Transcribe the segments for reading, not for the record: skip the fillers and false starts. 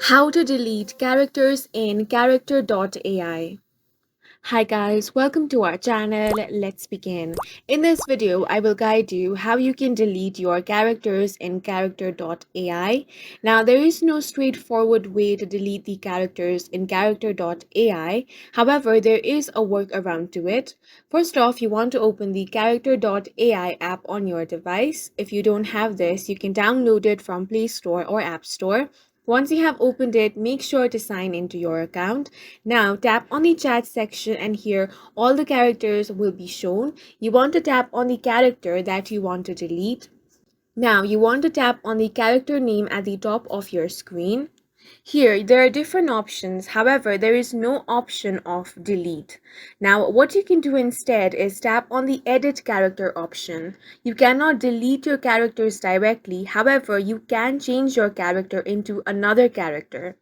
How to delete characters in character.ai. Hi guys, welcome to our channel. Let's begin. In this video, I will guide you how you can delete your characters in character.ai. Now, there is no straightforward way to delete the characters in character.ai. However, there is a workaround to it. First off, you want to open the character.ai app on your device. If you don't have this, you can download it from Play Store or App Store. Once you have opened it, make sure to sign into your account. Now tap on the chat section and here all the characters will be shown. You want to tap on the character that you want to delete. Now you want to tap on the character name at the top of your screen. Here, there are different options. However, there is no option of delete. Now, what you can do instead is tap on the edit character option. You cannot delete your characters directly. However, you can change your character into another character.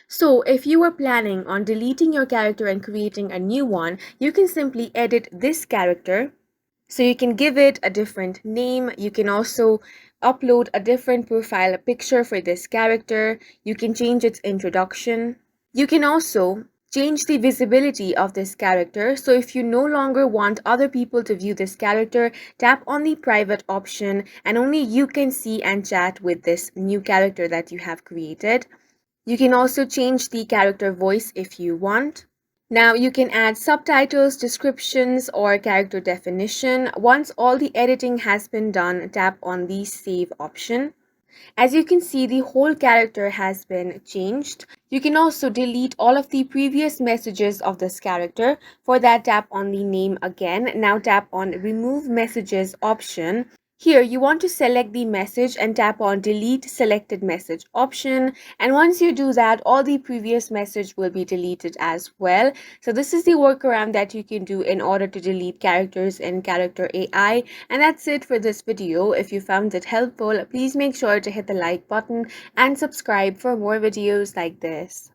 So, if you are planning on deleting your character and creating a new one, you can simply edit this character. So you can give it a different name. You can also upload a different profile picture for this character. You can change its introduction. You can also change the visibility of this character. So if you no longer want other people to view this character, tap on the private option and only you can see and chat with this new character that you have created. You can also change the character voice if you want. Now you can add subtitles, descriptions, or character definition. Once all the editing has been done, tap on the save option. As you can see, the whole character has been changed. You can also delete all of the previous messages of this character. For that, tap on the name again. Now tap on remove messages option. Here, you want to select the message and tap on delete selected message option. And once you do that, all the previous message will be deleted as well. So this is the workaround that you can do in order to delete characters in Character AI. And that's it for this video. If you found it helpful, please make sure to hit the like button and subscribe for more videos like this.